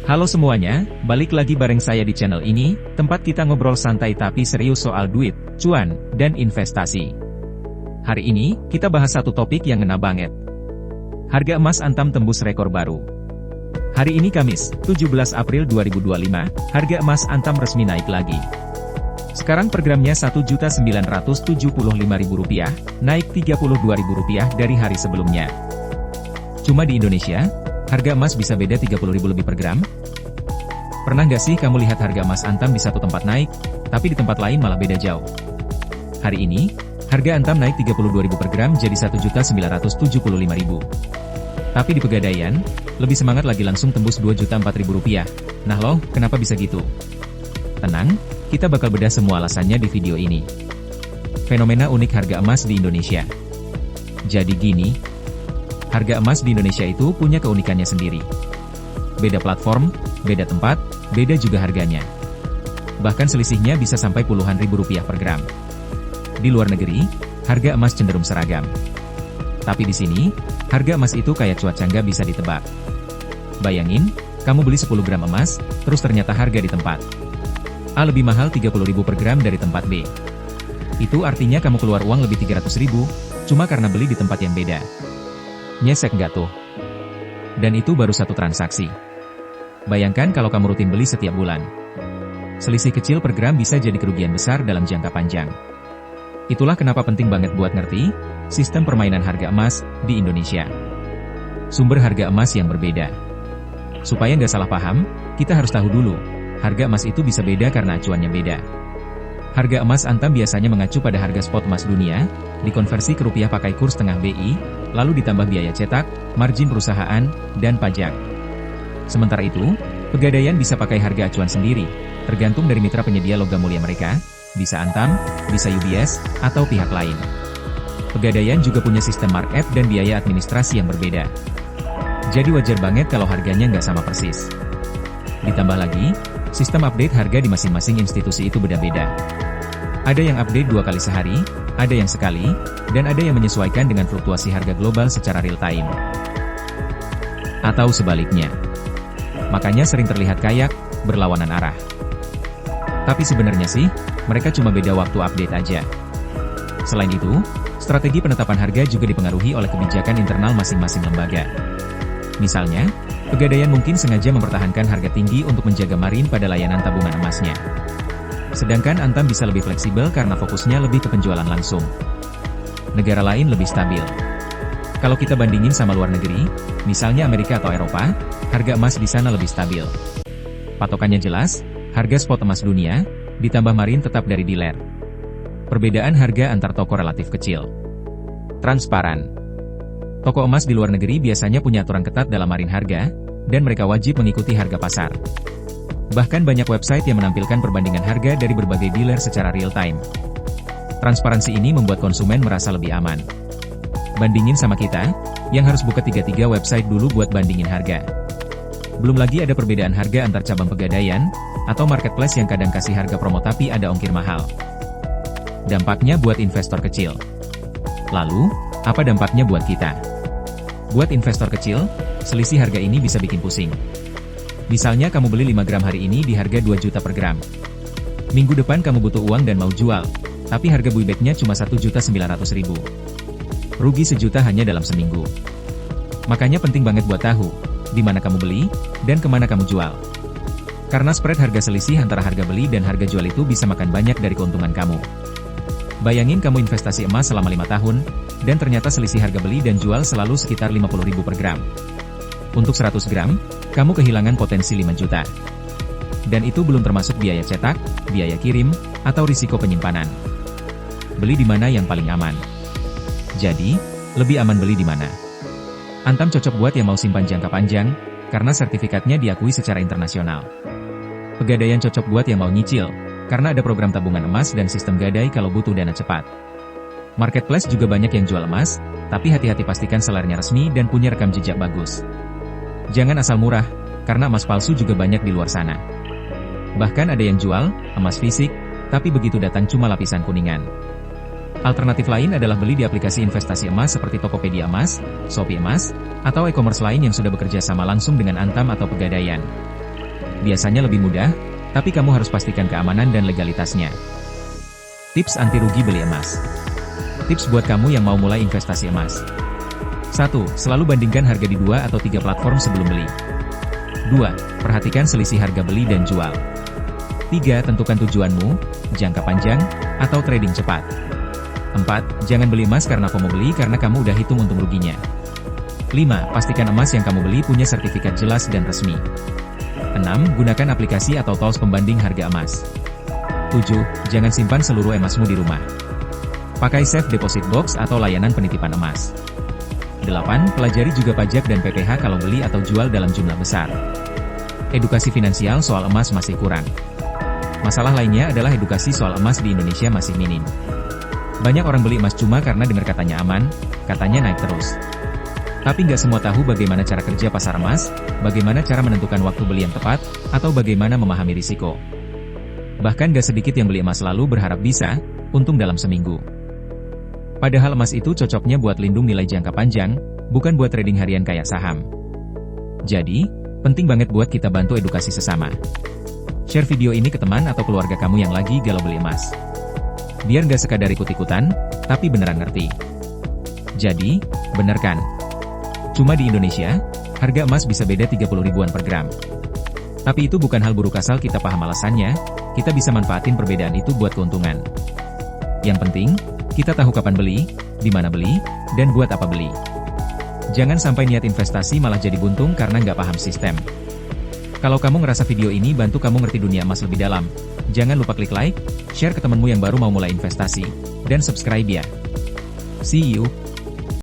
Halo semuanya, balik lagi bareng saya di channel ini, tempat kita ngobrol santai tapi serius soal duit, cuan, dan investasi. Hari ini, kita bahas satu topik yang ngena banget. Harga emas Antam tembus rekor baru. Hari ini Kamis, 17 April 2025, harga emas Antam resmi naik lagi. Sekarang per gramnya Rp1.975.000, naik Rp32.000 dari hari sebelumnya. Cuma di Indonesia, harga emas bisa beda Rp30.000 lebih per gram? Pernah nggak sih kamu lihat harga emas Antam di satu tempat naik, tapi di tempat lain malah beda jauh? Hari ini, harga Antam naik Rp32.000 per gram jadi Rp1.975.000. Tapi di Pegadaian, lebih semangat lagi langsung tembus Rp2.004.000. Nah loh, kenapa bisa gitu? Tenang, kita bakal bedah semua alasannya di video ini. Fenomena unik harga emas di Indonesia. Jadi gini, harga emas di Indonesia itu punya keunikannya sendiri. Beda platform, beda tempat, beda juga harganya. Bahkan selisihnya bisa sampai puluhan ribu rupiah per gram. Di luar negeri, harga emas cenderung seragam. Tapi di sini, harga emas itu kayak cuaca nggak bisa ditebak. Bayangin, kamu beli 10 gram emas, terus ternyata harga di tempat A lebih mahal Rp30.000 per gram dari tempat B. Itu artinya kamu keluar uang lebih Rp300.000, cuma karena beli di tempat yang beda. Nyesek nggak tuh? Dan itu baru satu transaksi. Bayangkan kalau kamu rutin beli setiap bulan. Selisih kecil per gram bisa jadi kerugian besar dalam jangka panjang. Itulah kenapa penting banget buat ngerti sistem permainan harga emas di Indonesia. Sumber harga emas yang berbeda. Supaya nggak salah paham, kita harus tahu dulu, harga emas itu bisa beda karena acuannya beda. Harga emas Antam biasanya mengacu pada harga spot emas dunia, dikonversi ke rupiah pakai kurs tengah BI, lalu ditambah biaya cetak, margin perusahaan, dan pajak. Sementara itu, Pegadaian bisa pakai harga acuan sendiri, tergantung dari mitra penyedia logam mulia mereka, bisa Antam, bisa UBS, atau pihak lain. Pegadaian juga punya sistem markup dan biaya administrasi yang berbeda. Jadi wajar banget kalau harganya nggak sama persis. Ditambah lagi, sistem update harga di masing-masing institusi itu beda-beda. Ada yang update 2 kali sehari, ada yang sekali, dan ada yang menyesuaikan dengan fluktuasi harga global secara real time. Atau sebaliknya. Makanya sering terlihat kayak berlawanan arah. Tapi sebenarnya sih, mereka cuma beda waktu update aja. Selain itu, strategi penetapan harga juga dipengaruhi oleh kebijakan internal masing-masing lembaga. Misalnya, Pegadaian mungkin sengaja mempertahankan harga tinggi untuk menjaga margin pada layanan tabungan emasnya. Sedangkan Antam bisa lebih fleksibel karena fokusnya lebih ke penjualan langsung. Negara lain lebih stabil. Kalau kita bandingin sama luar negeri, misalnya Amerika atau Eropa, harga emas di sana lebih stabil. Patokannya jelas, harga spot emas dunia, ditambah margin tetap dari dealer. Perbedaan harga antar toko relatif kecil. Transparan. Toko emas di luar negeri biasanya punya aturan ketat dalam margin harga, dan mereka wajib mengikuti harga pasar. Bahkan banyak website yang menampilkan perbandingan harga dari berbagai dealer secara real time. Transparansi ini membuat konsumen merasa lebih aman. Bandingin sama kita, yang harus buka 3 website dulu buat bandingin harga. Belum lagi ada perbedaan harga antar cabang Pegadaian, atau marketplace yang kadang kasih harga promo tapi ada ongkir mahal. Dampaknya buat investor kecil. Lalu, apa dampaknya buat kita? Buat investor kecil, selisih harga ini bisa bikin pusing. Misalnya kamu beli 5 gram hari ini di harga 2 juta per gram. Minggu depan kamu butuh uang dan mau jual, tapi harga buybacknya cuma Rp1.900.000. Rugi sejuta hanya dalam seminggu. Makanya penting banget buat tahu, di mana kamu beli, dan kemana kamu jual. Karena spread harga selisih antara harga beli dan harga jual itu bisa makan banyak dari keuntungan kamu. Bayangin kamu investasi emas selama 5 tahun, dan ternyata selisih harga beli dan jual selalu sekitar Rp50.000 per gram. Untuk 100 gram, kamu kehilangan potensi 5 juta. Dan itu belum termasuk biaya cetak, biaya kirim, atau risiko penyimpanan. Beli di mana yang paling aman? Jadi, lebih aman beli di mana? Antam cocok buat yang mau simpan jangka panjang, karena sertifikatnya diakui secara internasional. Pegadaian cocok buat yang mau nyicil, karena ada program tabungan emas dan sistem gadai kalau butuh dana cepat. Marketplace juga banyak yang jual emas, tapi hati-hati pastikan sellernya resmi dan punya rekam jejak bagus. Jangan asal murah, karena emas palsu juga banyak di luar sana. Bahkan ada yang jual emas fisik, tapi begitu datang cuma lapisan kuningan. Alternatif lain adalah beli di aplikasi investasi emas seperti Tokopedia Emas, Shopee Emas, atau e-commerce lain yang sudah bekerja sama langsung dengan Antam atau Pegadaian. biasanya lebih mudah, tapi kamu harus pastikan keamanan dan legalitasnya. Tips anti rugi beli emas. Tips buat kamu yang mau mulai investasi emas. 1. Selalu bandingkan harga di 2 atau 3 platform sebelum beli. 2. Perhatikan selisih harga beli dan jual. 3. Tentukan tujuanmu, jangka panjang, atau trading cepat. 4. Jangan beli emas karena FOMO, beli karena kamu udah hitung untung ruginya. 5. Pastikan emas yang kamu beli punya sertifikat jelas dan resmi. 6. Gunakan aplikasi atau tools pembanding harga emas. 7. Jangan simpan seluruh emasmu di rumah. Pakai safe deposit box atau layanan penitipan emas. 8. Pelajari juga pajak dan PPh kalau beli atau jual dalam jumlah besar. Edukasi finansial soal emas masih kurang. Masalah lainnya adalah edukasi soal emas di Indonesia masih minim. Banyak orang beli emas cuma karena dengar katanya aman, katanya naik terus. Tapi nggak semua tahu bagaimana cara kerja pasar emas, bagaimana cara menentukan waktu beli yang tepat, atau bagaimana memahami risiko. Bahkan nggak sedikit yang beli emas lalu berharap bisa untung dalam seminggu. Padahal emas itu cocoknya buat lindung nilai jangka panjang, bukan buat trading harian kayak saham. Jadi, penting banget buat kita bantu edukasi sesama. Share video ini ke teman atau keluarga kamu yang lagi galau beli emas. Biar nggak sekadar ikut-ikutan, tapi beneran ngerti. Jadi, bener kan? Cuma di Indonesia, harga emas bisa beda 30 ribuan per gram. Tapi itu bukan hal buruk asal kita paham alasannya, kita bisa manfaatin perbedaan itu buat keuntungan. Yang penting, kita tahu kapan beli, di mana beli, dan buat apa beli. Jangan sampai niat investasi malah jadi buntung karena nggak paham sistem. Kalau kamu ngerasa video ini bantu kamu ngerti dunia emas lebih dalam, jangan lupa klik like, share ke temenmu yang baru mau mulai investasi, dan subscribe ya. See you!